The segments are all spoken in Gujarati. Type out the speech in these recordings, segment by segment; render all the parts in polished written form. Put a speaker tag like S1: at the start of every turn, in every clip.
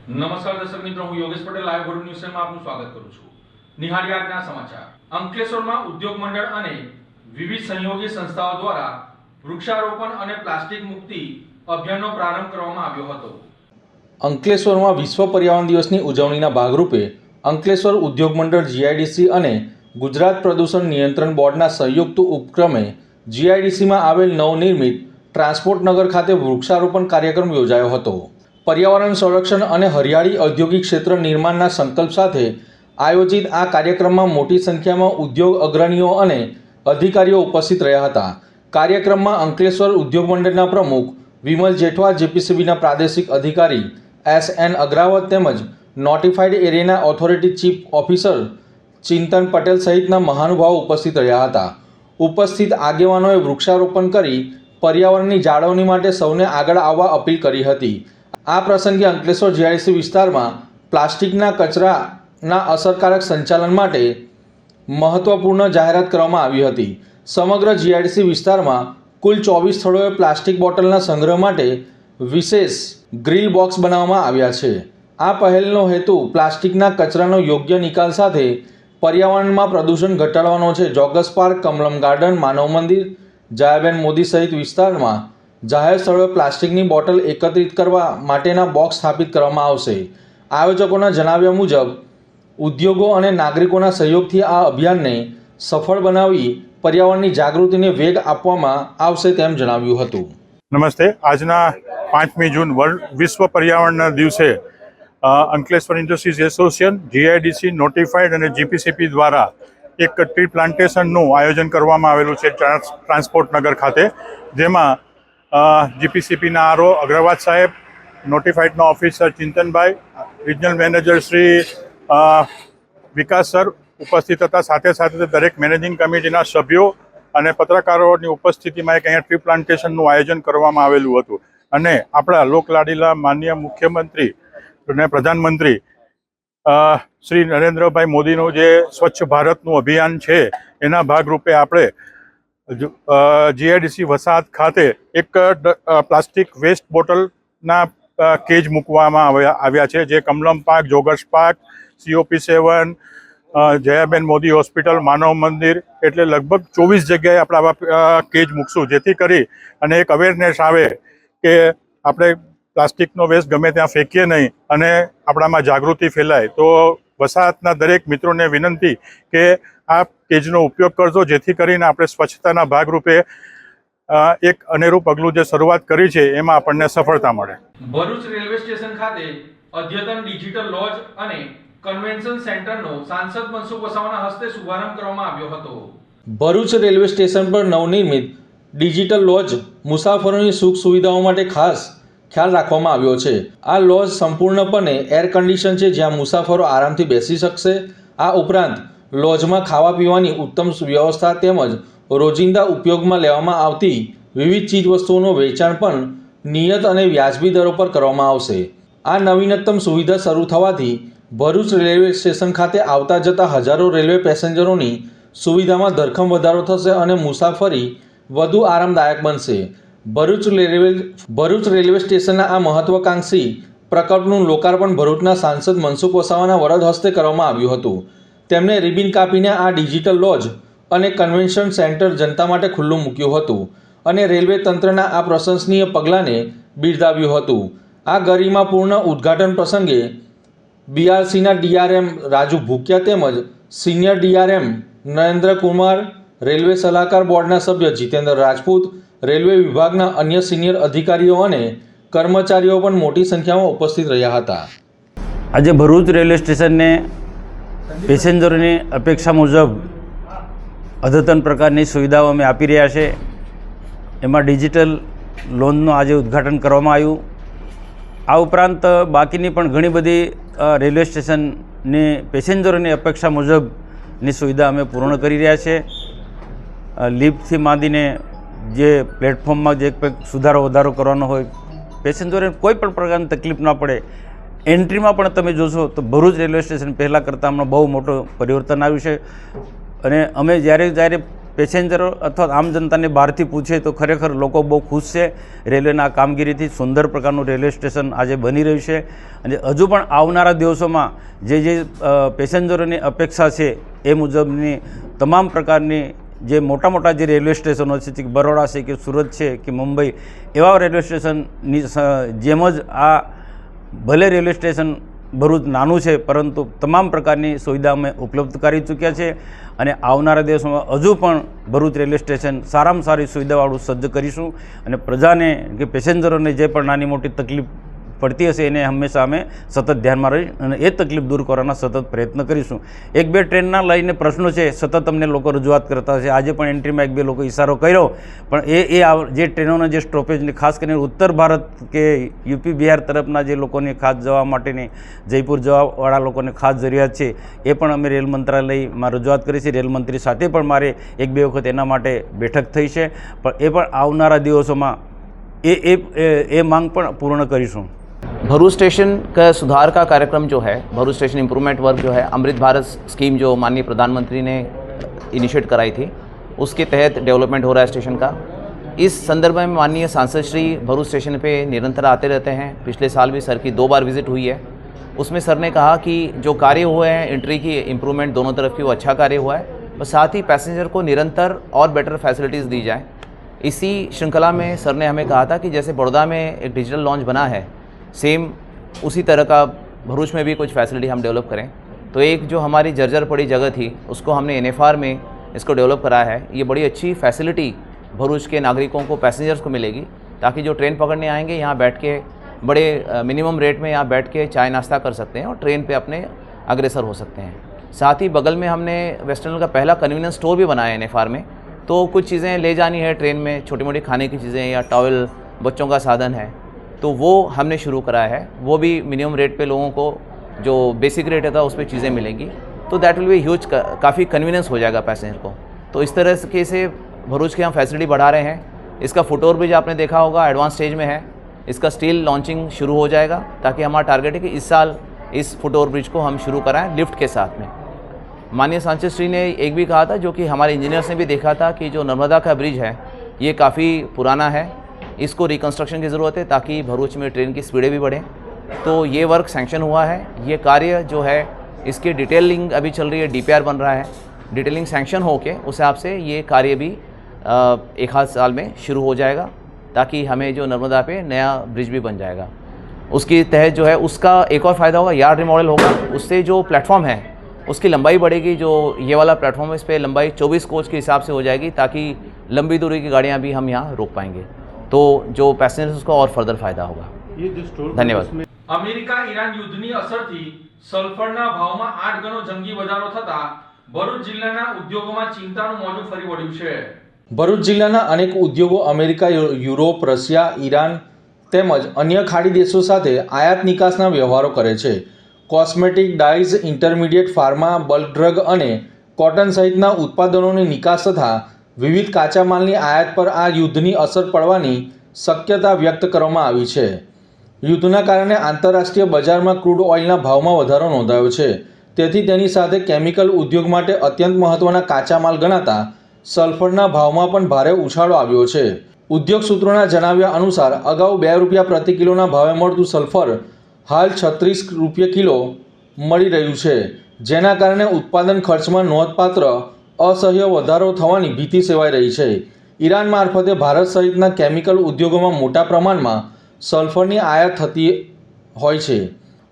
S1: નમસ્કાર દર્શક મિત્રો, હું યોગેશ પટેલ લાઈવ ભરૂચ ન્યૂઝમાં આપનું સ્વાગત કરું છું. નિહાળી આજના સમાચાર. અંકલેશ્વરમાં ઉદ્યોગ મંડળ અને વિવિધ સહયોગી સંસ્થાઓ દ્વારા વૃક્ષારોપણ અને પ્લાસ્ટિક મુક્તિ અભિયાનનો પ્રારંભ કરવામાં આવ્યો હતો. અંકલેશ્વરમાં વિશ્વ પર્યાવરણ દિવસની ઉજવણીના ભાગરૂપે અંકલેશ્વર ઉદ્યોગ મંડળ જીઆઈડીસી અને ગુજરાત પ્રદૂષણ નિયંત્રણ બોર્ડના સંયુક્ત ઉપક્રમે જીઆઈડીસીમાં આવેલ નવનિર્મિત ટ્રાન્સપોર્ટ નગર ખાતે વૃક્ષારોપણ કાર્યક્રમ યોજાયો હતો. પર્યાવરણ સંરક્ષણ અને હરિયાળી ઔદ્યોગિક ક્ષેત્ર નિર્માણના સંકલ્પ સાથે આયોજિત આ કાર્યક્રમમાં મોટી સંખ્યામાં ઉદ્યોગ અગ્રણીઓ અને અધિકારીઓ ઉપસ્થિત રહ્યા હતા. કાર્યક્રમમાં અંકલેશ્વર ઉદ્યોગ મંડળના પ્રમુખ વિમલ જેઠવા, જીપીસીબીના પ્રાદેશિક અધિકારી એસ.એન. અગ્રાવત તેમજ નોટિફાઈડ એરિયાના ઓથોરિટી ચીફ ઓફિસર ચિંતન પટેલ સહિતના મહાનુભાવો ઉપસ્થિત રહ્યા હતા. ઉપસ્થિત આગેવાનોએ વૃક્ષારોપણ કરી પર્યાવરણની જાળવણી માટે સૌને આગળ આવવા અપીલ કરી હતી. આ પ્રસંગે અંકલેશ્વર જીઆઈડીસી વિસ્તારમાં પ્લાસ્ટિકના કચરાના અસરકારક સંચાલન માટે મહત્વપૂર્ણ જાહેરાત કરવામાં આવી હતી. સમગ્ર જીઆઈડીસી વિસ્તારમાં કુલ 24 સ્થળોએ પ્લાસ્ટિક બોટલના સંગ્રહ માટે વિશેષ ગ્રીલ બોક્સ બનાવવામાં આવ્યા છે. આ પહેલનો હેતુ પ્લાસ્ટિકના કચરાનો યોગ્ય નિકાલ સાથે પર્યાવરણમાં પ્રદૂષણ ઘટાડવાનો છે. જોગસ પાર્ક, કમલમ ગાર્ડન, માનવ મંદિર, જયાબેન મોદી સહિત વિસ્તારમાં જાહેર સ્થળોએ પ્લાસ્ટિકની બોટલ એકત્રિત કરવા માટેના બોક્સ સ્થાપિત કરવામાં આવશે. આયોજકોના જણાવ્યા મુજબ ઉદ્યોગો અને નાગરિકોના સહયોગથી આ અભિયાનને સફળ બનાવી પર્યાવરણની જાગૃતિને વેગ આપવામાં આવશે તેમ જણાવ્યું હતું.
S2: નમસ્તે. આજના 5મી જૂન વિશ્વ પર્યાવરણના દિવસે Ankleshwar industries association, GIDC, notified અને જીપીસીપી દ્વારા એક ટ્રી પ્લાન્ટેશનનું આયોજન કરવામાં આવેલું છે ટ્રાન્સપોર્ટ નગર ખાતે, જેમાં જીપીસીપીના આરઓ અગ્રવાલ સાહેબ, નોટિફાઈડના ઓફિસર ચિંતનભાઈ, રિજનલ મેનેજર શ્રી વિકાસ સર ઉપસ્થિત હતા. સાથે સાથે દરેક મેનેજિંગ કમિટીના સભ્યો અને પત્રકારોની ઉપસ્થિતિમાં એક અહીંયા ટ્રી પ્લાન્ટેશનનું આયોજન કરવામાં આવેલું હતું. અને આપણા લોકલાડીલા માનનીય મુખ્યમંત્રી અને પ્રધાનમંત્રી શ્રી નરેન્દ્રભાઈ મોદીનું જે સ્વચ્છ ભારતનું અભિયાન છે એના ભાગરૂપે આપણે જીઆઈડીસી વસાહત ખાતે એક પ્લાસ્ટિક વેસ્ટ બોટલના કેજ મૂકવામાં આવ્યા છે, જે Kamalam park, joggers park, COP7, Jayaben Modi hospital, Manav Mandir, એટલે લગભગ 24 જગ્યાએ આપણે આવા કેજ મૂકશું, જેથી કરી અને એક અવેરનેસ આવે કે આપણે પ્લાસ્ટિકનો વેસ્ટ ગમે ત્યાં ફેંકીએ નહીં અને આપણામાં જાગૃતિ ફેલાય. તો વસાહતના દરેક મિત્રોને વિનંતી કે આ કેજનો ઉપયોગ કરજો, જેથી કરીને આપણે સ્વચ્છતાના ભાગરૂપે એક અનેરું પગલું જે શરૂઆત કરી છે એમાં આપણને સફળતા મળે.
S1: ભરૂચ રેલવે સ્ટેશન ખાતે અદ્યતન ડિજિટલ લોજ અને કન્વેન્શન સેન્ટરનો સાંસદ મનસુખ વસાવાના હસ્તે શુભારંભ કરવામાં આવ્યો હતો. ભરૂચ રેલવે સ્ટેશન પર નવનિર્મિત ડિજિટલ લોજ મુસાફરોની સુખ સુવિધાઓ માટે ખાસ ખ્યાલ રાખવામાં આવ્યો છે. આ લોજ સંપૂર્ણપણે એર કન્ડિશન છે, જ્યાં મુસાફરો આરામથી બેસી શકશે. આ ઉપરાંત લોજમાં ખાવા પીવાની ઉત્તમ વ્યવસ્થા તેમજ રોજિંદા ઉપયોગમાં લેવામાં આવતી વિવિધ ચીજવસ્તુઓનું વેચાણ પણ નિયત અને વ્યાજબી દરો પર કરવામાં આવશે. આ નવીનતમ સુવિધા શરૂ થવાથી ભરૂચ રેલવે સ્ટેશન ખાતે આવતા જતા હજારો રેલવે પેસેન્જરોની સુવિધામાં ધરખમ વધારો થશે અને મુસાફરી વધુ આરામદાયક બનશે. ભરૂચ રેલવે સ્ટેશનના આ મહત્વાકાંક્ષી પ્રકલ્પનું લોકાર્પણ ભરૂચના સાંસદ મનસુખ વસાવાના વરદ હસ્તે કરવામાં આવ્યું હતું. તેમણે રિબિન કાપીને આ ડિજિટલ લોજ અને કન્વેન્શન સેન્ટર જનતા માટે ખુલ્લું મૂક્યું હતું અને રેલવે તંત્રના આ પ્રશંસનીય પગલાંને બિરદાવ્યું હતું. આ ગરિમાપૂર્ણ ઉદ્ઘાટન પ્રસંગે BRCના DRM રાજુ ભૂકિયા તેમજ senior DRM Narendra Kumar, railway સલાહકાર બોર્ડના સભ્ય જીતેન્દ્ર રાજપૂત, રેલવે વિભાગના અન્ય સિનિયર અધિકારીઓ અને કર્મચારીઓ પણ મોટી સંખ્યામાં ઉપસ્થિત રહ્યા હતા.
S3: આજે ભરૂચ રેલવે સ્ટેશનને પેસેન્જરોની અપેક્ષા મુજબ અદ્યતન પ્રકારની સુવિધાઓ અમે આપી રહ્યા છે. એમાં ડિજિટલ લોનનું આજે ઉદ્ઘાટન કરવામાં આવ્યું. આ ઉપરાંત બાકીની પણ ઘણી બધી રેલવે સ્ટેશનની પેસેન્જરોની અપેક્ષા મુજબની સુવિધા અમે પૂર્ણ કરી રહ્યા છીએ. લિફ્ટથી માંડીને જે પ્લેટફોર્મમાં જે કંઈક સુધારો વધારો કરવાનો હોય, પેસેન્જરોને કોઈ પણ પ્રકારની તકલીફ ના પડે. એન્ટ્રીમાં પણ તમે જોશો તો ભરૂચ રેલવે સ્ટેશન પહેલાં કરતાં હમણાં બહુ મોટું પરિવર્તન આવ્યું છે. અને અમે જ્યારે પેસેન્જરો અથવા આમ જનતાને બહારથી પૂછે તો ખરેખર લોકો બહુ ખુશ છે રેલવેના કામગીરીથી. સુંદર પ્રકારનું રેલવે સ્ટેશન આજે બની રહ્યું છે અને હજુ પણ આવનારા દિવસોમાં જે પેસેન્જરોની અપેક્ષા છે એ મુજબની તમામ પ્રકારની જે મોટા મોટા જે રેલવે સ્ટેશનો છે કે બરોડા છે કે સુરત છે કે મુંબઈ, એવા રેલવે સ્ટેશનની જેમ જ આ ભલે રેલવે સ્ટેશન ભરૂચ નાનું છે પરંતુ તમામ પ્રકારની સુવિધા અમે ઉપલબ્ધ કરી ચૂક્યા છે અને આવનારા દિવસોમાં હજુ પણ ભરૂચ રેલવે સ્ટેશન સારામાં સારી સુવિધાવાળું સજ્જ કરીશું અને પ્રજાને કે પેસેન્જરોને જે પણ નાની મોટી તકલીફ પડતી હશે એને હંમેશા અમે સતત ધ્યાનમાં રહી અને એ તકલીફ દૂર કરવાના સતત પ્રયત્ન કરીશું. એક બે ટ્રેનના લઈને પ્રશ્નો છે, સતત અમને લોકો રજૂઆત કરતા છે. આજે પણ એન્ટ્રીમાં એક બે લોકો ઇશારો કર્યો, પણ એ જે ટ્રેનોના જે સ્ટોપેજની ખાસ કરીને ઉત્તર ભારત કે યુપી બિહાર તરફના જે લોકોને ખાસ જવા માટેની જયપુર જવાવાળા લોકોને ખાસ જરૂરિયાત છે, એ પણ અમે રેલ મંત્રાલયમાં રજૂઆત કરી છે. રેલમંત્રી સાથે પણ મારે એક બે વખત એના માટે બેઠક થઈ છે, પણ એ પણ આવનારા દિવસોમાં એ માંગ પણ પૂર્ણ કરીશું.
S4: भरूच स्टेशन का सुधार का कार्यक्रम जो है, भरूच स्टेशन इम्प्रूवमेंट वर्क जो है, अमृत भारत स्कीम जो माननीय प्रधानमंत्री ने इनिशिएट कराई थी, उसके तहत डेवलपमेंट हो रहा है स्टेशन का. इस संदर्भ में माननीय सांसद श्री भरूच स्टेशन पे निरंतर आते रहते हैं. पिछले साल भी सर की 2 बार विजिट हुई है. उसमें सर ने कहा कि जो कार्य हुए हैं एंट्री की इम्प्रूवमेंट दोनों तरफ की, वो अच्छा कार्य हुआ है, और साथ ही पैसेंजर को निरंतर और बेटर फैसिलिटीज़ दी जाए. इसी श्रृंखला में सर ने हमें कहा था कि जैसे बड़ौदा में एक डिजिटल लॉन्च बना है, सेम उसी तरह का भरूच में भी कुछ फैसिलिटी हम डेवलप करें. तो एक जो हमारी जर्जर पड़ी जगह थी उसको हमने NFR में इसको डेवलप कराया है. ये बड़ी अच्छी फैसिलिटी भरूच के नागरिकों को, पैसेंजर्स को मिलेगी, ताकि जो ट्रेन पकड़ने आएंगे यहाँ बैठ के बड़े मिनिमम रेट में यहाँ बैठ के चाय नाश्ता कर सकते हैं और ट्रेन पे अपने अग्रसर हो सकते हैं. साथ ही बगल में हमने वेस्टर्न का पहला कन्वीनियंस स्टोर भी बनाया है NFR में. तो कुछ चीज़ें ले जानी है ट्रेन में, छोटी मोटी खाने की चीज़ें या टॉवल, बच्चों का साधन है, तो वो हमने शुरू कराया है. वो भी मिनिमम रेट पे लोगों को जो बेसिक रेट था उस पर चीज़ें मिलेंगी. तो दैट विल बी ह्यूज, काफ़ी कन्वीनियंस हो जाएगा पैसेंजर को. तो इस तरह के से भरूच के हम फैसिलिटी बढ़ा रहे हैं. इसका फुटओवर ब्रिज आपने देखा होगा एडवांस स्टेज में है. इसका स्टील लॉन्चिंग शुरू हो जाएगा, ताकि हमारा टारगेट है कि इस साल इस फुटओवर ब्रिज को हम शुरू कराएं लिफ्ट के साथ में. माननीय सांसद श्री ने एक भी कहा था, जो कि हमारे इंजीनियर्स ने भी देखा था, कि जो नर्मदा का ब्रिज है ये काफ़ी पुराना है, इसको रिकन्स्ट्रक्शन की ज़रूरत है ताकि भरूच में ट्रेन की स्पीडें भी बढ़ें. तो ये वर्क सैंक्शन हुआ है. ये कार्य जो है इसकी डिटेलिंग अभी चल रही है, DPR बन रहा है. डिटेलिंग सैंक्शन होके उस हिसाब से ये कार्य भी 1 साल में शुरू हो जाएगा, ताकि हमें जो नर्मदा पे नया ब्रिज भी बन जाएगा. उसके तहत जो है उसका एक और फ़ायदा होगा, यार्ड रिमॉडल होगा. उससे जो प्लेटफॉर्म है उसकी लंबाई बढ़ेगी. जो ये वाला प्लेटफॉर्म है इस पर लंबाई 24 कोच के हिसाब से हो जाएगी, ताकि लंबी दूरी की गाड़ियाँ भी हम यहाँ रोक पाएंगे. तो जो पैसेंजर्स को और फर्दर फायदा होगा. धन्यवाद.
S1: અમેરિકા ઈરાન યુદ્ધની અસરથી સલ્ફરના ભાવમાં 8 ગણો જંગી વધારો થતા ભરૂચ જિલ્લાના ઉદ્યોગોમાં ચિંતાનું મોજું ફરી વળ્યું છે. ભરૂચ જિલ્લાના અનેક ઉદ્યોગો અમેરિકા, યુરોપ, રશિયા, ઈરાન તેમજ અન્ય ખાડી દેશો સાથે આયાત નિકાસના વ્યવહારો કરે છે. Cosmetic, dyes, intermediate, pharma, bulk drug અને કોટન સહિતના ઉત્પાદનોની નિકાસ તથા વિવિધ કાચા માલની આયાત પર આ યુદ્ધની અસર પડવાની શક્યતા વ્યક્ત કરવામાં આવી છે. યુદ્ધના કારણે આંતરરાષ્ટ્રીય બજારમાં ક્રૂડ ઓઇલના ભાવમાં વધારો નોંધાયો છે. તેથી તેની સાથે કેમિકલ ઉદ્યોગ માટે અત્યંત મહત્ત્વના કાચા માલ ગણાતા સલ્ફરના ભાવમાં પણ ભારે ઉછાળો આવ્યો છે. ઉદ્યોગ સૂત્રોના જણાવ્યા અનુસાર અગાઉ ₹2 પ્રતિ કિલોના ભાવે મળતું સલ્ફર હાલ ₹36 કિલો મળી રહ્યું છે, જેના કારણે ઉત્પાદન ખર્ચમાં નોંધપાત્ર અસહ્ય વધારો થવાની ભીતિ સેવાઈ રહી છે. ઈરાન મારફતે ભારત સહિતના કેમિકલ ઉદ્યોગોમાં મોટા પ્રમાણમાં સલ્ફરની આયાત થતી હોય છે.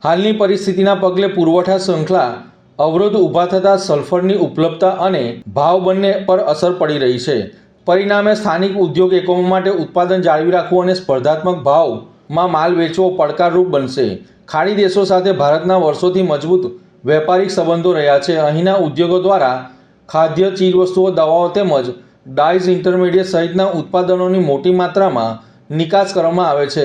S1: હાલની પરિસ્થિતિના પગલે પુરવઠા શૃંખલા અવરોધ ઊભા થતાં સલ્ફરની ઉપલબ્ધતા અને ભાવ બંને પર અસર પડી રહી છે. પરિણામે સ્થાનિક ઉદ્યોગ એકમો માટે ઉત્પાદન જાળવી રાખવું અને સ્પર્ધાત્મક ભાવમાં માલ વેચવો પડકારરૂપ બનશે. ખાડી દેશો સાથે ભારતના વર્ષોથી મજબૂત વેપારિક સંબંધો રહ્યા છે. અહીંના ઉદ્યોગો દ્વારા ખાદ્ય ચીજવસ્તુઓ, દવાઓ તેમજ ડાઇઝ, ઇન્ટરમીડિયેટ સહિતના ઉત્પાદનોની મોટી માત્રામાં નિકાસ કરવામાં આવે છે.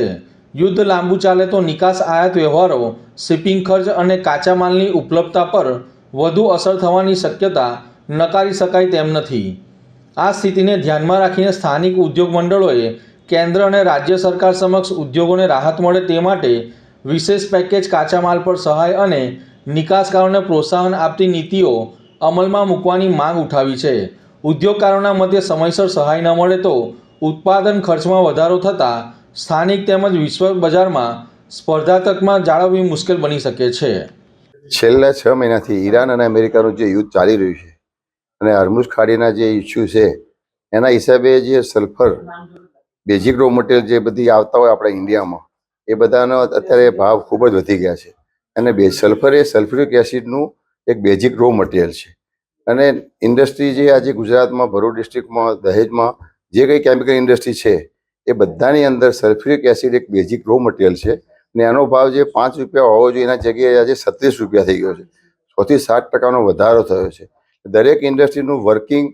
S1: યુદ્ધ લાંબુ ચાલે તો નિકાસ આયાત વ્યવહારો, શિપિંગ ખર્ચ અને કાચા માલની ઉપલબ્ધતા પર વધુ અસર થવાની શક્યતા નકારી શકાય તેમ નથી. આ સ્થિતિને ધ્યાનમાં રાખીને સ્થાનિક ઉદ્યોગ મંડળોએ કેન્દ્ર અને રાજ્ય સરકાર સમક્ષ ઉદ્યોગોને રાહત મળે તે માટે વિશેષ પેકેજ, કાચા માલ પર સહાય અને નિકાસકારોને પ્રોત્સાહન આપતી નીતિઓ અમલમાં મૂકવાની માંગ ઉઠાવી છે. ઉદ્યોગકારોના મતે સમયસર સહાય ન મળે તો ઉત્પાદન ખર્ચમાં વધારો થતાં સ્થાનિક તેમજ વિશ્વ બજારમાં સ્પર્ધાત્મકમાં જાળવવી મુશ્કેલ બની શકે છે.
S5: છેલ્લા 6 મહિનાથી ઈરાન અને અમેરિકાનું જે યુદ્ધ ચાલી રહ્યું છે અને હોર્મુઝ ખાડીના જે ઇસ્યુ છે એના હિસાબે જે સલ્ફર બેઝિક રો મટીરિયલ જે બધી આવતા હોય આપણા ઇન્ડિયામાં એ બધાનો અત્યારે ભાવ ખૂબ જ વધી ગયા છે. અને સલ્ફર એ સલ્ફ્યુરિક એસિડનું એક બેઝિક રો મટીરિયલ છે. અને ઇન્ડસ્ટ્રી જે આજે ગુજરાતમાં ભરૂચ ડિસ્ટ્રિક્ટમાં દહેજમાં જે કંઈ કેમિકલ ઇન્ડસ્ટ્રી છે એ બધાની અંદર સલ્ફ્યુરિક એસિડ એક બેઝિક રો મટીરિયલ છે. અને એનો ભાવ જે 5 રૂપિયા હોવો જોઈએ એના જગ્યાએ આજે 36 રૂપિયા થઈ ગયો છે. 6 થી 7% વધારો થયો છે. દરેક ઇન્ડસ્ટ્રીનું વર્કિંગ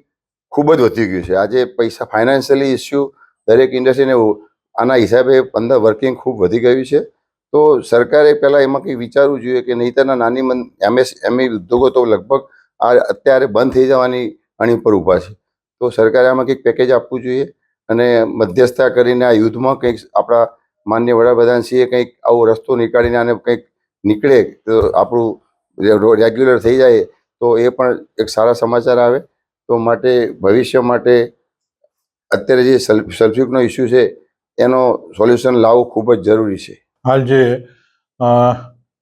S5: ખૂબ જ વધી ગયું છે. આજે પૈસા ફાઇનાન્શિયલી ઇસ્યુ દરેક ઇન્ડસ્ટ્રીને આના હિસાબે અંદર વર્કિંગ ખૂબ વધી ગયું છે. તો સરકારે પહેલાં એમાં કંઈક વિચારવું જોઈએ કે નહીંતરના નાની એમએસએમઈ ઉદ્યોગો તો લગભગ આ અત્યારે બંધ થઈ જવાની અણી પર ઊભા છે. તો સરકારે આમાં કંઈક પેકેજ આપવું જોઈએ અને મધ્યસ્થતા કરીને આ યુદ્ધમાં કંઈક આપણા માન્ય વડાપ્રધાનશ્રીએ કંઈક આવો રસ્તો નીકાળીને આને કંઈક નીકળે તો આપણું રેગ્યુલર થઈ જાય તો એ પણ એક સારા સમાચાર આવે. તો માટે ભવિષ્ય માટે અત્યારે જે સલ્ફ્યુરિકનો ઇસ્યુ છે એનો સોલ્યુશન લાવવું ખૂબ જ જરૂરી છે.
S2: હાલ જે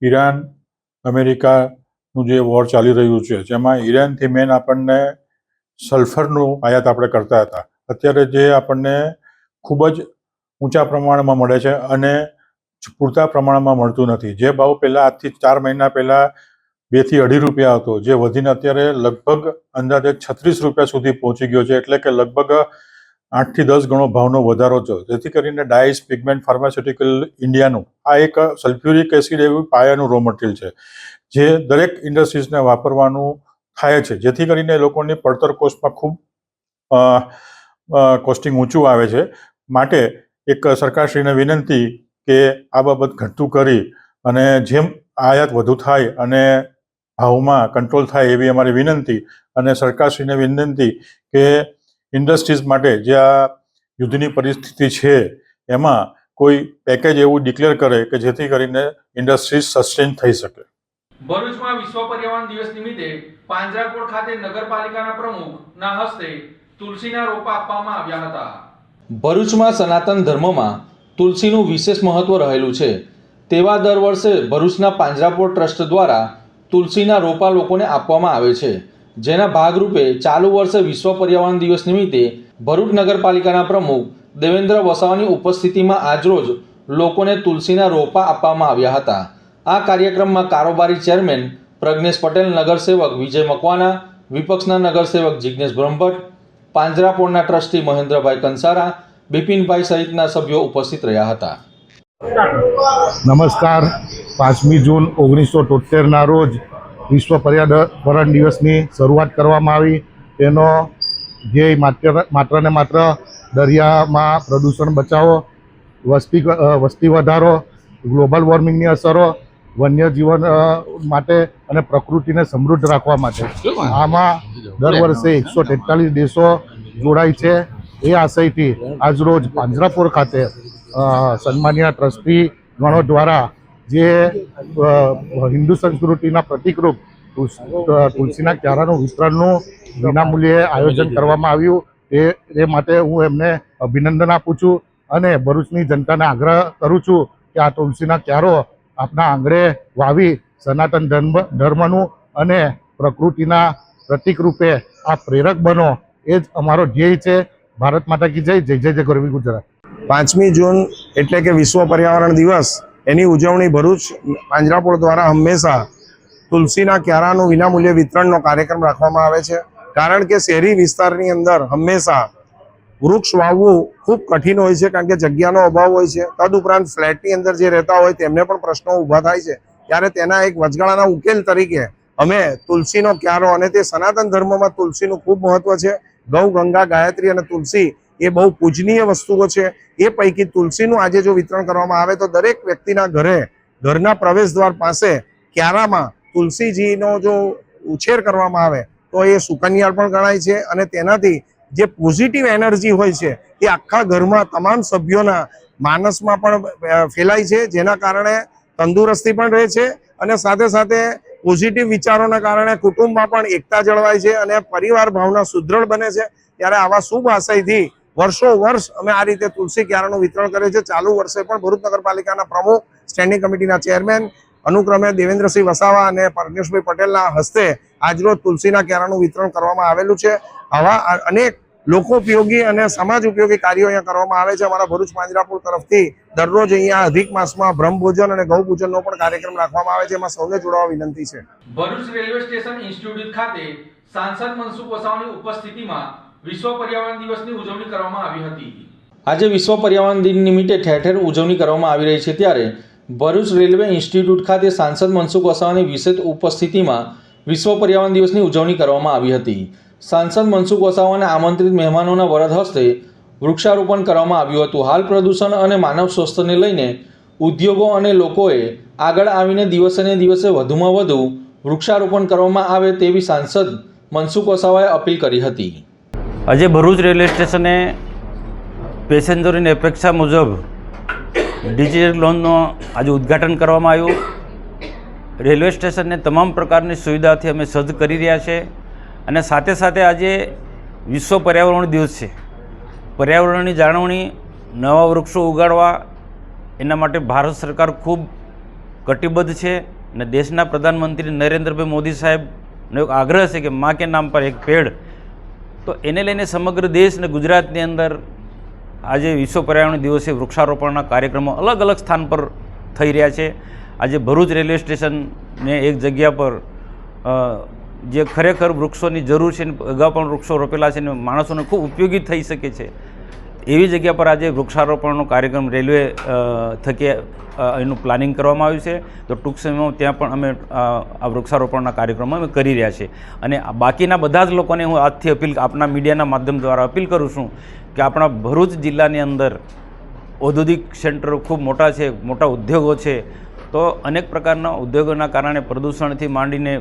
S2: ઈરાન અમેરિકાનું જે વોર ચાલી રહ્યું છે જેમાં ઈરાનથી મેન આપણને સલ્ફરનું આયાત આપણે કરતા હતા. અત્યારે જે આપણને ખૂબ જ ઊંચા પ્રમાણમાં મળે છે અને પૂરતા પ્રમાણમાં મળતું નથી. જે ભાવ પહેલાં આજથી 4 મહિના પહેલાં 2 થી 2.5 રૂપિયા હતો જે વધીને અત્યારે લગભગ અંદાજે 36 રૂપિયા સુધી પહોંચી ગયો છે. એટલે કે લગભગ 8 થી 10 ગણો ભાવનો વધારો છે. જેથી કરીને ડાઇસ પિગમેન્ટ ફાર્માસ્યુટિકલ ઇન્ડિયાનું આ એક સલ્ફ્યુરિક એસિડ એવું પાયાનું રો મટીરિયલ છે જે દરેક ઇન્ડસ્ટ્રીઝને વાપરવાનું થાય છે. જેથી કરીને લોકોની પડતર કોસ્ટમાં ખૂબ કોસ્ટિંગ ઊંચું આવે છે. માટે એક સરકારશ્રીને વિનંતી કે આ બાબત ઘટતું કરી અને જેમ આયાત વધુ થાય અને ભાવમાં કંટ્રોલ થાય એવી અમારી વિનંતી. અને સરકારશ્રીને વિનંતી કે ઇન્ડસ્ટ્રીઝ માટે જે આ યુદ્ધની પરિસ્થિતિ છે એમાં કોઈ પેકેજ એવું ડિક્લેર કરે કે જેથી કરીને ઇન્ડસ્ટ્રીઝ સસ્ટેન થઈ શકે.
S1: ભરૂચમાં વિશ્વ પર્યાવરણ દિવસ નિમિત્તે પાંજરાપોળ ખાતે નગરપાલિકાના પ્રમુખના હસ્તે તુલસીના રોપા આપવામાં આવ્યા હતા. ભરૂચમાં સનાતન ધર્મમાં તુલસીનું વિશેષ મહત્વ રહેલું છે. તેવા દર વર્ષે ભરૂચના પાંજરાપોળ ટ્રસ્ટ દ્વારા તુલસીના રોપા લોકોને આપવામાં આવે છે. જેના ભાગરૂપે ચાલુ વર્ષે વિશ્વ પર્યાવરણ દિવસ નિમિત્તે ભરૂચ નગરપાલિકાના પ્રમુખ દેવેન્દ્ર વસાવાની ઉપસ્થિતિમાં આજરોજ લોકોને તુલસીના રોપા આપવામાં આવ્યા હતા. આ કાર્યક્રમમાં કારોબારી ચેરમેન પ્રજ્ઞેશ પટેલ, નગરસેવક વિજય મકવાના, વિપક્ષના નગરસેવક જિજ્ઞેશ બ્રહ્મભટ્ટ, પાંજરાપોળના ટ્રસ્ટી મહેન્દ્રભાઈ કંસારા, બિપિનભાઈ સહિતના સભ્યો ઉપસ્થિત રહ્યા હતા.
S6: નમસ્કાર. 5મી જૂન 1973ના રોજ વિશ્વ પર્યાવરણ દિવસની શરૂઆત કરવામાં આવી. તેનો ધ્યેય માત્ર ને માત્ર દરિયામાં પ્રદૂષણ બચાવો, વસ્તી વધારો, ગ્લોબલ વોર્મિંગની અસરો, વન્યજીવન માટે અને પ્રકૃતિને સમૃદ્ધ રાખવા માટે. આમાં દર વર્ષે 143 દેશો જોડાય છે. એ આશયથી આજરોજ પાંજરાપોળ ખાતે સન્માનીય ટ્રસ્ટી ગણો દ્વારા જે હિન્દુ સંસ્કૃતિના પ્રતિકરૂપ તુલસીના ક્યારાનું વિતરણનું વિનામૂલ્યે આયોજન કરવામાં આવ્યું. એ માટે હું એમને અભિનંદન આપું છું અને ભરૂચની જનતાને આગ્રહ કરું છું કે આ તુલસીના ક્યારો આપના આંગણે વાવી સનાતન ધર્મનું અને પ્રકૃતિના પ્રતિક રૂપે આ પ્રેરક બનો, એ જ અમારો ધ્યેય છે. ભારત માતા કી જય. જય જય જય ગરવી ગુજરાત.
S7: 5મી જૂન એટલે કે વિશ્વ પર્યાવરણ દિવસ, એની ઉજવણી ભરૂચ પાંજરાપોળ દ્વારા હંમેશા તુલસીના ક્યારાનું વિનામૂલ્યે વિતરણનો કાર્યક્રમ રાખવામાં આવે છે. કારણ કે શહેરી વિસ્તારની અંદર હંમેશા વૃક્ષ વાવવું ખૂબ કઠિન હોય છે, કારણ કે જગ્યાનો અભાવ હોય છે. તદુપરાંત ફ્લેટની અંદર જે રહેતા હોય તેમને પણ પ્રશ્નો ઊભા થાય છે. ત્યારે તેના એક વચગાળાના ઉકેલ તરીકે અમે તુલસીનો ક્યારો, અને તે સનાતન ધર્મમાં તુલસીનું ખૂબ મહત્વ છે. ગૌ, ગંગા, ગાયત્રી અને તુલસી એ બહુ પૂજનીય વસ્તુઓ છે. એ પૈકી તુલસીનું આજે જો વિતરણ કરવામાં આવે તો દરેક વ્યક્તિના ઘરના પ્રવેશદ્વાર પાસે ક્યારામાં તુલસીજીનો જો ઉછેર કરવામાં આવે તો એ સુકન્યાળ પણ ગણાય છે. અને તેનાથી જે પોઝિટિવ એનર્જી હોય છે એ આખા ઘરમાં તમામ સભ્યોના માનસમાં પણ ફેલાય છે, જેના કારણે તંદુરસ્તી પણ રહે છે અને સાથે સાથે પોઝિટિવ વિચારોના કારણે કુટુંબમાં પણ એકતા જળવાય છે અને પરિવાર ભાવના સુદૃઢ બને છે. ત્યારે આવા શુભ આશયથી વર્ષો અમે આ રીતે તુલસી ક્યારાનું વિતરણ કરે છે. ચાલુ વર્ષે પણ ભરૂચ નગરપાલિકાના પ્રમુખ, સ્ટેન્ડિંગ કમિટીના ચેરમેન અનુક્રમે દેવેન્દ્રસિંહ વસાવા અને પરમેશભાઈ પટેલના હસ્તે આજરોજ તુલસીના ક્યારાનું વિતરણ કરવામાં આવેલું છે. આવા અનેક લોકો ઉપયોગી અને સમાજ ઉપયોગી કાર્યો અહીંયા કરવામાં આવે છે. અમારા ભરૂચ પાંજરાપોળ તરફથી દરરોજ અહીંયા અધિક માસમાં બ્રહ્મભોજન અને ગૌપૂજનનો પણ કાર્યક્રમ રાખવામાં આવે છે. એમાં સૌને જોડાવા વિનંતી છે.
S1: ભરૂચ રેલવે સ્ટેશન ઇન્સ્ટિટ્યૂટ ખાતે સાંસદ મનસુખ વસાવાની ઉપસ્થિતિમાં વિશ્વ પર્યાવરણ દિવસની ઉજવણી કરવામાં આવી હતી. આજે વિશ્વ પર્યાવરણ દિન નિમિત્તે ઠેર ઠેર ઉજવણી કરવામાં આવી રહી છે. ત્યારે ભરૂચ રેલવે ઇન્સ્ટિટ્યૂટ ખાતે સાંસદ મનસુખ વસાવાની વિશેષ ઉપસ્થિતિમાં વિશ્વ પર્યાવરણ દિવસની ઉજવણી કરવામાં આવી હતી. સાંસદ મનસુખ વસાવાના આમંત્રિત મહેમાનોના વરદ હસ્તે વૃક્ષારોપણ કરવામાં આવ્યું હતું. હાલ પ્રદૂષણ અને માનવ સ્વાસ્થ્યને લઈને ઉદ્યોગો અને લોકોએ આગળ આવીને દિવસે ને દિવસે વધુમાં વધુ વૃક્ષારોપણ કરવામાં આવે તેવી સાંસદ મનસુખ વસાવાએ અપીલ કરી હતી.
S3: આજે ભરૂચ રેલવે સ્ટેશને પેસેન્જરોની અપેક્ષા મુજબ ડિજિટલ લોનનો આજે ઉદ્ઘાટન કરવામાં આવ્યું. રેલવે સ્ટેશનને તમામ પ્રકારની સુવિધાથી અમે સજ્જ કરી રહ્યા છે અને સાથે સાથે આજે વિશ્વ પર્યાવરણ દિવસ છે. પર્યાવરણની જાળવણી, નવા વૃક્ષો ઉગાડવા એના માટે ભારત સરકાર ખૂબ કટિબદ્ધ છે અને દેશના પ્રધાનમંત્રી નરેન્દ્રભાઈ મોદી સાહેબનો એક આગ્રહ છે કે માં કે નામ પર એક પેડ. તો એને લઈને સમગ્ર દેશ અને ગુજરાતની અંદર આજે વિશ્વ પર્યાવરણ દિવસે વૃક્ષારોપણના કાર્યક્રમો અલગ અલગ સ્થાન પર થઈ રહ્યા છે. આજે ભરૂચ રેલવે સ્ટેશનને એક જગ્યા પર જે ખરેખર વૃક્ષોની જરૂર છે, અગાઉ પણ વૃક્ષો રોપેલા છે અને માણસોને ખૂબ ઉપયોગી થઈ શકે છે એવી જગ્યા પર આજે વૃક્ષારોપણનો કાર્યક્રમ રેલવે થકી એનું પ્લાનિંગ કરવામાં આવ્યું છે. તો ટૂંક સમયમાં ત્યાં પણ અમે આ વૃક્ષારોપણના કાર્યક્રમો અમે કરી રહ્યા છીએ. અને બાકીના બધા જ લોકોને હું આજથી અપીલ, આપણા મીડિયાના માધ્યમ દ્વારા અપીલ કરું છું કે આપણા ભરૂચ જિલ્લાની અંદર ઔદ્યોગિક સેન્ટરો ખૂબ મોટા છે, મોટા ઉદ્યોગો છે. તો અનેક પ્રકારના ઉદ્યોગોના કારણે પ્રદૂષણથી માંડીને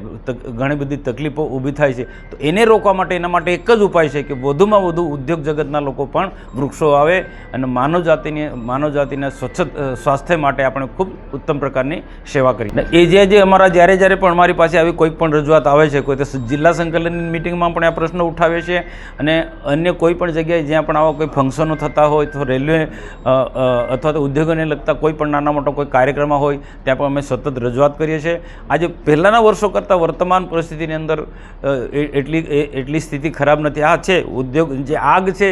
S3: ઘણી બધી તકલીફો ઊભી થાય છે. તો એને રોકવા માટે એના માટે એક જ ઉપાય છે કે વધુમાં વધુ ઉદ્યોગ જગતના લોકો પણ વૃક્ષો આવે અને માનવજાતિના સ્વાસ્થ્ય માટે આપણે ખૂબ ઉત્તમ પ્રકારની સેવા કરીએ. એ જે અમારા જ્યારે પણ અમારી પાસે આવી કોઈ પણ રજૂઆત આવે છે, કોઈ તો જિલ્લા સંકલનની મિટિંગમાં પણ આ પ્રશ્ન ઉઠાવે છે અને અન્ય કોઈ પણ જગ્યાએ જ્યાં પણ આવા કોઈ ફંક્શનો થતા હોય તો રેલવે અથવા તો ઉદ્યોગોને લગતા કોઈ પણ નાના મોટા કોઈ કાર્યક્રમ હોય ત્યાં પણ અમે સતત રજૂઆત કરીએ છીએ. આજે પહેલાંના વર્ષો કરતાં વર્તમાન પરિસ્થિતિની અંદર એટલી સ્થિતિ ખરાબ નથી. આ છે ઉદ્યોગ, જે આગ છે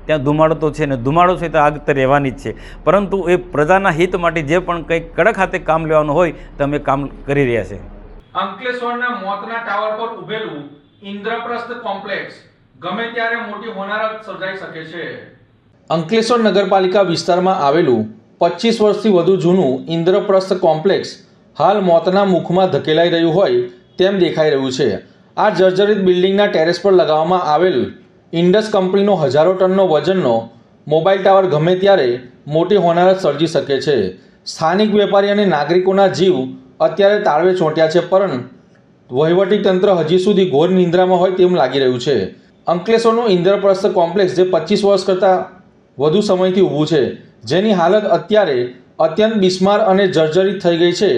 S3: ત્યાં ધુમાડો તો છે ને, ધુમાડો છે તો આગ તો રહેવાની જ છે, પરંતુ એ પ્રજાના હિત માટે જે પણ કંઈક કડક હાથે કામ લેવાનું હોય તો અમે કામ કરી રહ્યા છીએ.
S1: અંકલેશ્વરના મોતના ટાવર પર ઉભેલું ઇન્દ્રપ્રસ્થ કોમ્પ્લેક્સ ગમે ત્યારે મોટી હોનારત સર્જાઈ શકે છે. અંકલેશ્વર નગરપાલિકા વિસ્તારમાં આવેલું 25 વર્ષથી વધુ જૂનું ઇન્દ્રપ્રસ્થ કોમ્પ્લેક્સ હાલ મોતના મુખમાં ધકેલાઈ રહ્યું હોય તેમ દેખાઈ રહ્યું છે. આ જર્જરિત બિલ્ડિંગના ટેરેસ પર લગાવવામાં આવેલ ઇન્ડસ કંપનીનો હજારો ટનનો વજનનો મોબાઈલ ટાવર ગમે ત્યારે મોટી હોનારત સર્જી શકે છે. સ્થાનિક વેપારી અને નાગરિકોના જીવ અત્યારે તાળવે ચોંટ્યા છે, પરંતુ વહીવટીતંત્ર હજી સુધી ઘોર નિંદ્રામાં હોય તેમ લાગી રહ્યું છે. અંકલેશ્વરનું ઇન્દ્રપ્રસ્થ કોમ્પ્લેક્સ જે 25 વર્ષ કરતાં વધુ સમયથી ઊભું છે, જેની હાલત અત્યારે અત્યંત બિસ્માર અને જર્જરિત થઈ ગઈ છે.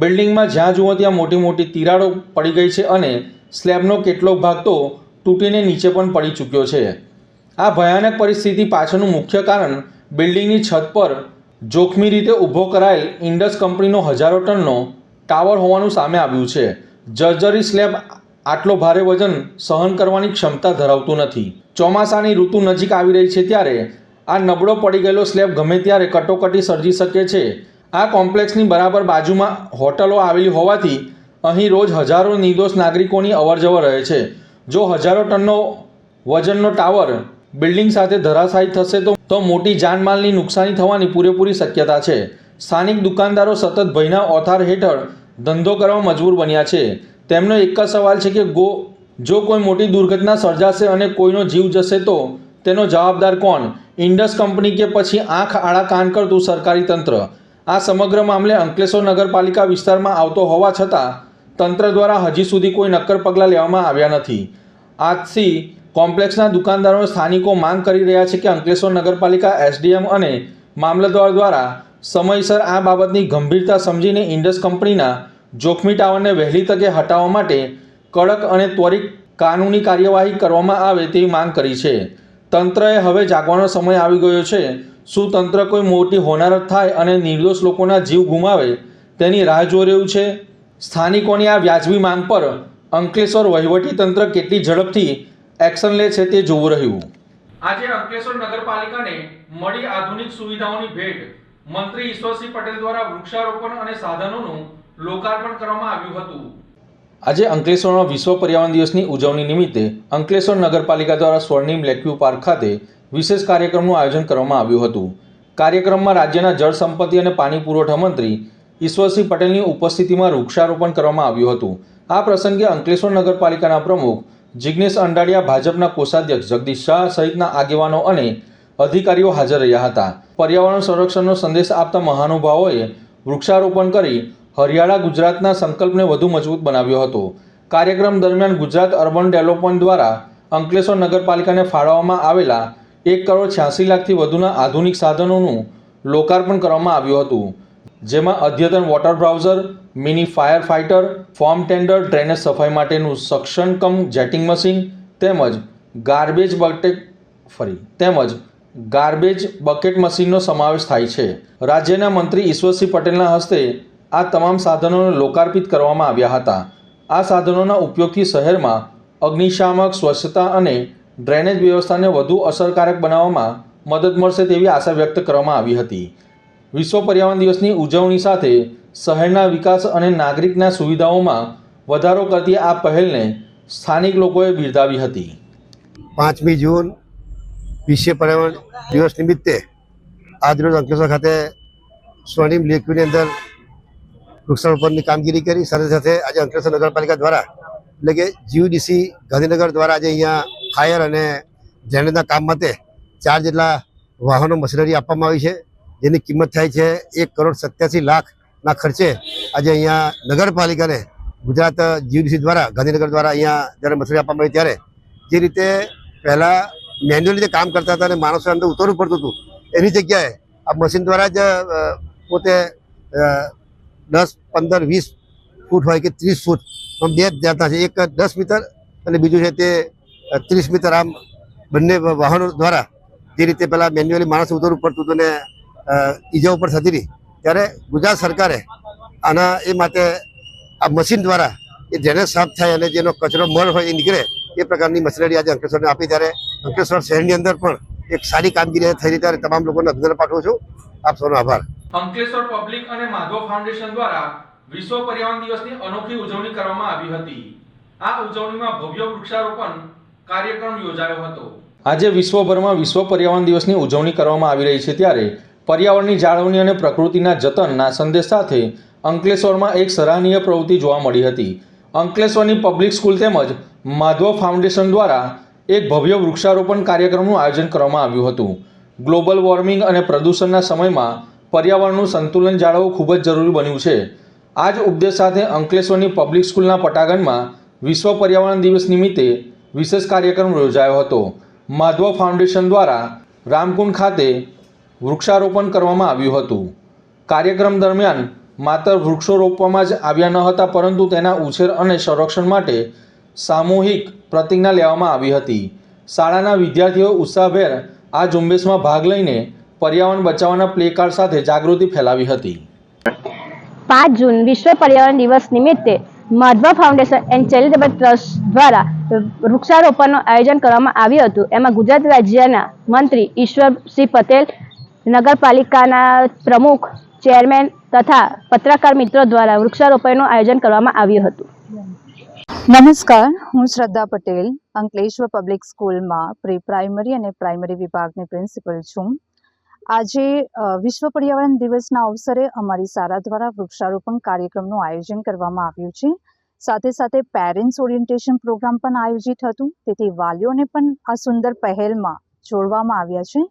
S1: બિલ્ડિંગમાં જ્યાં જુઓ ત્યાં મોટી મોટી તિરાડો પડી ગઈ છે અને સ્લેબનો કેટલોક ભાગ તો તૂટીને નીચે પણ પડી ચૂક્યો છે. આ ભયાનક પરિસ્થિતિ પાછળનું મુખ્ય કારણ બિલ્ડિંગની છત પર જોખમી રીતે ઊભો કરાયેલ ઇન્ડસ કંપનીનો હજારો ટનનો ટાવર હોવાનું સામે આવ્યું છે. જર્જરી સ્લેબ આટલો ભારે વજન સહન કરવાની ક્ષમતા ધરાવતું નથી. ચોમાસાની ઋતુ નજીક આવી રહી છે ત્યારે આ નબળો પડી ગયેલો સ્લેબ ગમે ત્યારે કટોકટી સર્જી શકે છે. આ કોમ્પ્લેક્સની બરાબર બાજુમાં હોટલો આવેલી હોવાથી અહીં રોજ હજારો નિર્દોષ નાગરિકોની અવરજવર રહે છે. જો હજારો ટનનો વજનનો ટાવર બિલ્ડિંગ સાથે ધરાશાયી થશે તો મોટી જાનમાલની નુકસાની થવાની પૂરેપૂરી શક્યતા છે. સ્થાનિક દુકાનદારો સતત ભયના ઓથાર હેઠળ ધંધો કરવા મજબૂર બન્યા છે. તેમનો એક જ સવાલ છે કે જો કોઈ મોટી દુર્ઘટના સર્જાશે અને કોઈનો જીવ જશે તો તેનો જવાબદાર કોણ? ઇન્ડસ કંપની કે પછી આંખ આડા કાન કરતું સરકારી તંત્ર? આ સમગ્ર મામલે અંકલેશ્વર નગરપાલિકા વિસ્તારમાં આવતો હોવા છતાં તંત્ર દ્વારા હજી સુધી કોઈ નક્કર પગલાં લેવામાં આવ્યા નથી. આજથી કોમ્પ્લેક્સના દુકાનદારો સ્થાનિકો માંગ કરી રહ્યા છે કે અંકલેશ્વર નગરપાલિકા એસડીએમ અને મામલતદાર દ્વારા સમયસર આ બાબતની ગંભીરતા સમજીને ઇન્ડસ કંપનીના જોખમી ટાવરને વહેલી તકે હટાવવા માટે કડક અને ત્વરિત કાનૂની કાર્યવાહી કરવામાં આવે તેવી માંગ કરી છે. તંત્રએ હવે જાગવાનો સમય આવી ગયો છે. શું તંત્ર કોઈ મોટી હોનારત થાય અને નિર્દોષ લોકોના જીવ ગુમાવે તેની રાહ જોઈ રહ્યું છે? સ્થાનિકોની આ વ્યાજબી માંગ પર અંકલેશ્વર વહીવટીતંત્ર કેટલી ઝડપથી એક્શન લે છે તે જોવું રહ્યું. આજે અંકલેશ્વર નગરપાલિકાને મળી આધુનિક સુવિધાઓની ભેટ. મંત્રી ઈશ્વરસિંહ પટેલ દ્વારા વૃક્ષારોપણ અને સાધનોનું લોકાર્પણ કરવામાં આવ્યું હતું. આજે અંકલેશ્વરમાં વિશ્વ પર્યાવરણ દિવસની ઉજવણી નિમિત્તે અંકલેશ્વર નગરપાલિકા દ્વારા સ્વર્ણિમ લેકવ્યુ પાર્ક ખાતે વિશેષ કાર્યક્રમનું આયોજન કરવામાં આવ્યું હતું. કાર્યક્રમમાં રાજ્યના જળ સંપત્તિ અને પાણી પુરવઠા મંત્રી ઈશ્વરસિંહ પટેલની ઉપસ્થિતિમાં વૃક્ષારોપણ કરવામાં આવ્યું હતું. આ પ્રસંગે અંકલેશ્વર નગરપાલિકાના પ્રમુખ જિગ્નેશ અંડાડિયા, ભાજપના કોષાધ્યક્ષ જગદીશ શાહ સહિતના આગેવાનો અને અધિકારીઓ હાજર રહ્યા હતા. પર્યાવરણ સંરક્ષણનો સંદેશ આપતા મહાનુભાવોએ વૃક્ષારોપણ કરી હરિયાળા ગુજરાતના સંકલ્પને વધુ મજબૂત બનાવ્યો હતો. કાર્યક્રમ દરમિયાન ગુજરાત અર્બન ડેવલપમેન્ટ દ્વારા અંકલેશ્વર નગરપાલિકાને ફાળવવામાં આવેલા 1,86,00,000થી વધુના આધુનિક સાધનોનું લોકાર્પણ કરવામાં આવ્યું હતું, જેમાં અદ્યતન water browser, mini fire fighter, form tender, drainage સફાઈ માટેનું સક્શન કમ જેટિંગ મશીન તેમજ ગાર્બેજ બકેટ મશીનનો સમાવેશ થાય છે. રાજ્યના મંત્રી ઈશ્વરસિંહ પટેલના હસ્તે આ તમામ સાધનોને લોકાર્પિત કરવામાં આવ્યા હતા. આ સાધનોના ઉપયોગથી શહેરમાં અગ્નિશામક, સ્વચ્છતા અને ડ્રેનેજ વ્યવસ્થાને વધુ અસરકારક બનાવવામાં મદદ મળશે તેવી આશા વ્યક્ત કરવામાં આવી હતી. વિશ્વ પર્યાવરણ દિવસની ઉજવણી સાથે શહેરના વિકાસ અને નાગરિકના સુવિધાઓમાં વધારો કરતી આ પહેલને સ્થાનિક લોકોએ બિરદાવી હતી.
S8: 5મી જૂન વિશ્વ પર્યાવરણ દિવસ નિમિત્તે આજરોજ અંકલેશ્વર ખાતે સ્વર્ણિમ લેકવ્યુની અંદર વૃક્ષારોપણની કામગીરી કરી. સાથે સાથે આજે અંકલેશ્વર નગરપાલિકા દ્વારા એટલે કે જીયુડીસી ગાંધીનગર દ્વારા આજે અહીંયા ફાયર અને ડ્રેનેજના કામ માટે 4 જેટલા વાહનો મશીનરી આપવામાં આવી છે, જેની કિંમત થાય છે 1,87,00,000ના ખર્ચે આજે અહીંયા નગરપાલિકાને ગુજરાત જીયુડીસી દ્વારા ગાંધીનગર દ્વારા અહીંયા જ્યારે મશીનરી આપવામાં આવી ત્યારે જે રીતે પહેલાં મેન્યુઅલી જે કામ કરતા હતા અને માણસો અંદર ઉતરવું પડતું હતું એની જગ્યાએ આ મશીન દ્વારા જ પોતે 10, 15, 20 ફૂટ હોય કે 30 ફૂટ આમ 2 જાતના છે, એક 10 મીટર અને બીજું છે તે 30 મીટર, આમ બંને વાહનો દ્વારા જે રીતે પહેલાં મેન્યુઅલી માણસ ઉતરવું પડતું હતું અને ઈજાઓ પણ થતી હતી, ત્યારે ગુજરાત સરકારે આના એ માટે આ મશીન દ્વારા એ ડ્રેનેજ સાફ થાય અને જેનો કચરો મળ હોય એ નીકળે એ પ્રકારની મશીનરી આજે અંકલેશ્વરને આપી. ત્યારે અંકલેશ્વર શહેરની અંદર પણ એક સારી કામગીરી થઈ રહી, ત્યારે તમામ લોકોને અભિનંદન પાઠવું છું. આપ સૌનો આભાર.
S1: અંકલેશ્વર પબ્લિક અને માધવ ફાઉન્ડેશન દ્વારા વિશ્વ પર્યાવરણ દિવસની અનોખી ઉજવણી કરવામાં આવી હતી. આ ઉજવણીમાં ભવ્ય વૃક્ષારોપણ કાર્યક્રમ યોજાયો હતો. આજે વિશ્વભરમાં વિશ્વ પર્યાવરણ દિવસની ઉજવણી કરવામાં આવી રહી છે, ત્યારે પર્યાવરણની જાળવણી અને પ્રકૃતિના જતનના સંદેશ સાથે અંકલેશ્વરમાં એક સરાહનીય પ્રવૃત્તિ જોવા મળી હતી. અંકલેશ્વરની પબ્લિક સ્કૂલ તેમજ માધવ ફાઉન્ડેશન દ્વારા એક ભવ્ય વૃક્ષારોપણ કાર્યક્રમનું આયોજન કરવામાં આવ્યું હતું. ગ્લોબલ વોર્મિંગ અને પ્રદૂષણના સમયમાં પર્યાવરણનું સંતુલન જાળવવું ખૂબ જ જરૂરી બન્યું છે. આ જ ઉપદેશ સાથે અંકલેશ્વરની પબ્લિક સ્કૂલના પટાંગણમાં વિશ્વ પર્યાવરણ દિવસ નિમિત્તે વિશેષ કાર્યક્રમ યોજાયો હતો. માધવ ફાઉન્ડેશન દ્વારા રામકુંડ ખાતે વૃક્ષારોપણ કરવામાં આવ્યું હતું. કાર્યક્રમ દરમિયાન માત્ર વૃક્ષો રોપવામાં જ આવ્યા ન હતા, પરંતુ તેના ઉછેર અને સંરક્ષણ માટે સામૂહિક પ્રતિજ્ઞા લેવામાં આવી હતી. શાળાના વિદ્યાર્થીઓ ઉત્સાહભેર આ ઝુંબેશમાં ભાગ લઈને પર્યાવરણ બચાવવાના પ્લે કાર્ડ સાથે જાગૃતિ ફેલાવી હતી.
S9: 5 જૂન વિશ્વ પર્યાવરણ દિવસ નિમિત્તે Madhav foundation and charitable trust દ્વારા વૃક્ષારોપણનું આયોજન કરવામાં આવ્યું હતું. એમાં ગુજરાત રાજ્યના મંત્રી ઈશ્વરસિંહ પટેલ, નગરપાલિકાના પ્રમુખ, ચેરમેન તથા પત્રકાર મિત્રો દ્વારા વૃક્ષારોપણનું આયોજન કરવામાં આવ્યું હતું.
S10: નમસ્કાર, હું શ્રદ્ધા પટેલ અંકલેશ્વર પબ્લિક સ્કૂલમાં પ્રી પ્રાઇમરી અને પ્રાઇમરી વિભાગની પ્રિન્સિપલ છું. આજે વિશ્વ પર્યાવરણ દિવસના અવસરે અમારી શાળા દ્વારા વૃક્ષારોપણ કાર્યક્રમનું આયોજન કરવામાં આવ્યું છે. સાથે સાથે પેરેન્ટ્સ ઓરિએન્ટેશન પ્રોગ્રામ પણ આયોજિત હતું, તેથી વાલીઓને પણ આ સુંદર પહેલમાં જોડવામાં આવ્યા છે.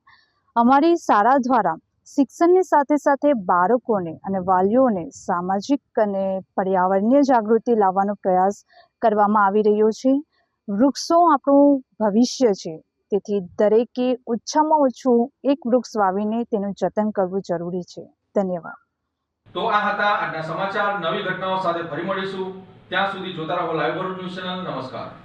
S10: અમારી શાળા દ્વારા શિક્ષણની સાથે સાથે બાળકોને અને વાલીઓને સામાજિક અને પર્યાવરણીય જાગૃતિ લાવવાનો પ્રયાસ કરવામાં આવી રહ્યો છે. વૃક્ષો આપણું ભવિષ્ય છે, તેથી દરેકે ઓછામાં ઓછું એક વૃક્ષ વાવીને તેનું જતન કરવું જરૂરી છે. ધન્યવાદ.
S1: તો આ હતા આજના સમાચાર. નવી ઘટનાઓ સાથે ફરી મળીશું. ત્યાં સુધી જોતા રહો લાઈવ ભરૂચ ન્યૂઝ ચેનલ. નમસ્કાર.